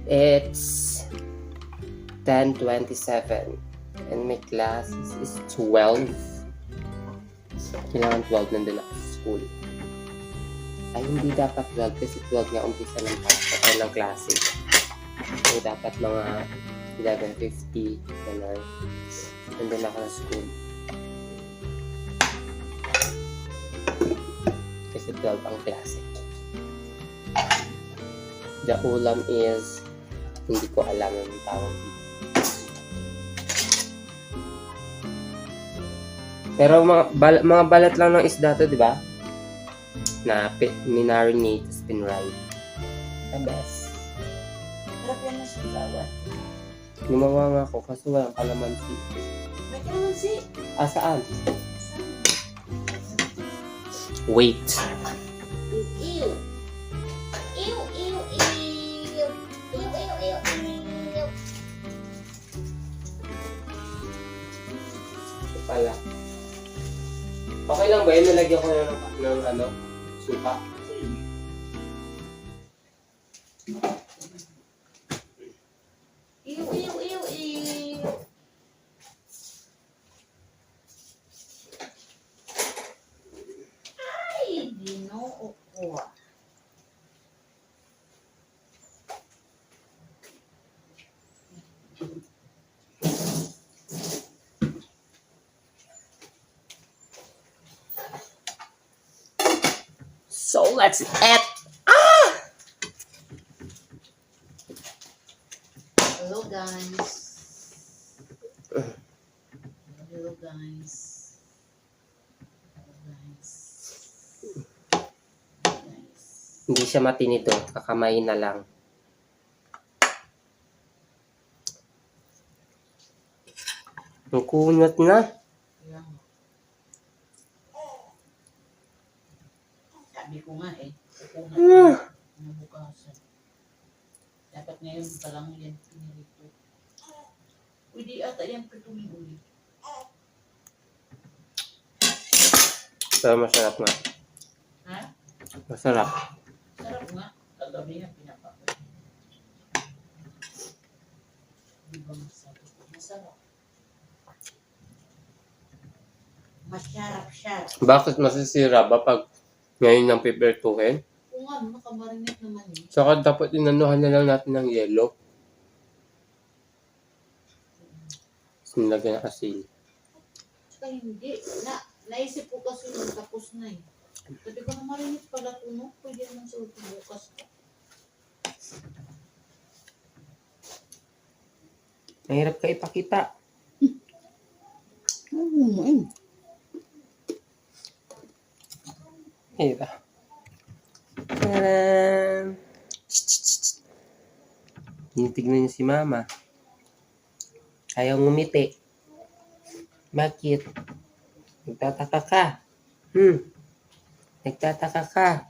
It's 10:27 and my class is 12. Kailangan 12 nandun ako sa school. Ay, hindi dapat 12 kasi 12 nga umpisa ng klase. So, dapat mga 11:50 gano'n. Nandun ako sa school. Kasi 12 ang klase. The ulam is, hindi ko alam ang tawag dito. Pero mga balat lang ng isda to, di ba? Na minarinate, spinride. The best. Sarap yan na siya sawan. Gumawa nga ako kasi walang kalamansi. May kalamansi. Saan? Wait. Ew. Ew, ew, ew. Ew, ew, ew, ew. Ito pala. Okay lang ba yun? Nalagyan ko ng suka. Ew, ew, ew, ew. Ay, ginoo ko. So let's eat! Hello, guys. Hello, guys. Hello, guys. Guys. Hindi siya matinito. Kakamayin na lang. Ang kunat na. Ayan. Sabi ko nga kukuha na bukasan. Dapat ngayon pa lang yan pinilito. Pwede ata yan pituloy ulit. Pero masarap nga. Ha? Masarap. Sarap nga. Kagabi na pinapakot. Di ba masarap? Masarap. Masyarap-syarap. Bakit masisira ba pag ngayon nang pipertuhin? Kung nga, makamarinate naman eh. Saka dapat inanuhan na lang natin ng yelo. Sinilagyan na asin. Saka hindi. Naisip ko kasi nung tapos na eh. Sabi ko na marinate pala ito, no? Pwede naman sa bukas pa. Mahirap ka ipakita. Hira. Tadaan! Tingnan niyo si Mama. Ayaw ngumiti. Bakit? Nagtataka ka. Nagtataka ka.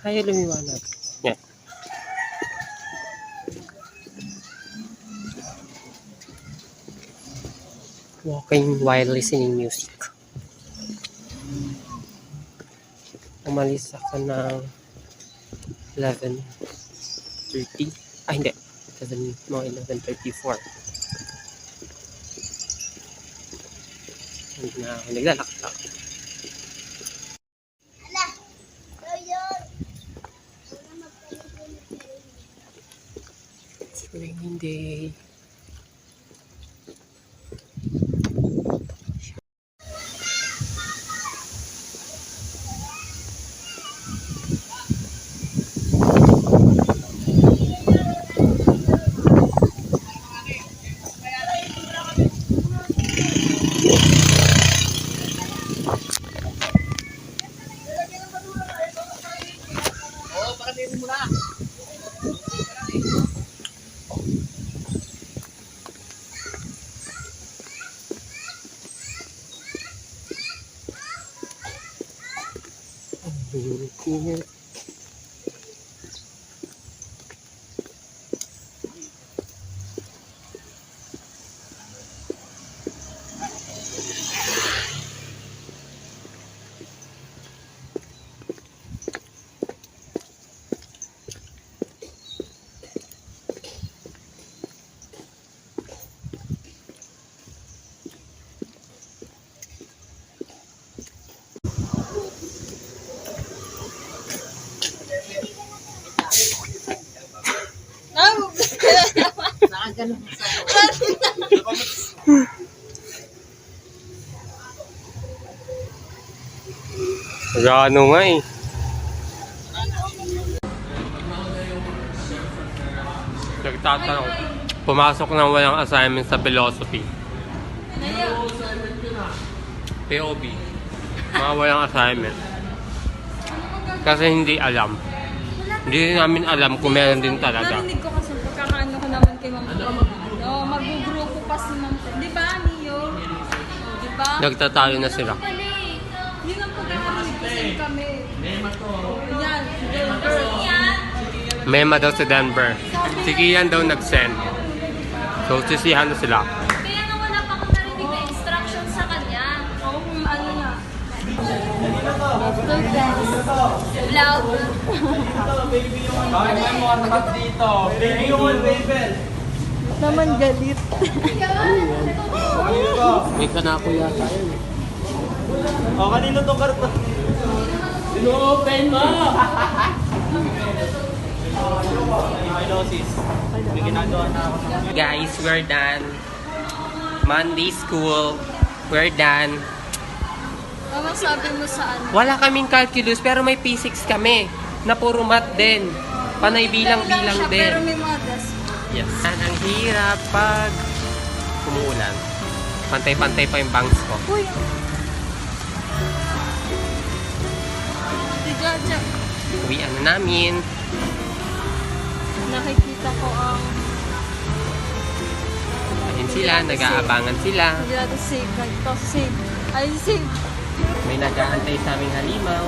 Kaya lumiwanag. Yan. Walking while listening music. Umalis ako ng 11:30. Ah, hindi. 11:34. Hindi na ako naglalakad. It's raining day. Init. Nakaganon sa Gano nga eh. Nagtatanong. Pumasok ng walang assignment sa philosophy. POB. Mga walang assignment. Kasi hindi alam. Hindi namin alam kung meron din talaga. Narinig ko kasi pagkakaano ko naman kay Ma'am Ted. No, mag-grupo pa si Ma'am Ted. Di ba, Mio? Oh, di ba? Nagtatalo na sila. Yun ang pagkakarinig kasi kami. Yan, Denver. Mema daw sa Denver. Si Kian daw nag-send. So, sisihan na sila. Kaya nga wala pa akong narinig na instruction sa kanya. Oo, kung ano na. Vlog. Naman galit. May kanako yata yun. Oh, kanino tong karton? Ino-open mo! Diagnosis. May ginagawa na ako ng... Guys, we're done. Monday school. We're done. Ano sabi mo sa ano? Wala kaming calculus pero may physics kami. Na puro math din. Panay bilang-bilang Siya, din. pero may mga desk. Yes. Ang hirap pag umuulan. Pantay-pantay pa yung bangs ko. Uy! Si Jaja. Uwian na namin. Nakikita ko ang... Ayun sila, nag-aabangan sila. Hindi natin save. Ito, save. Ay, save. May nag-aantay sa aming halimaw.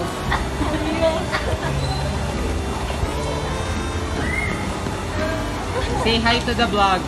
Say hi to the vlog.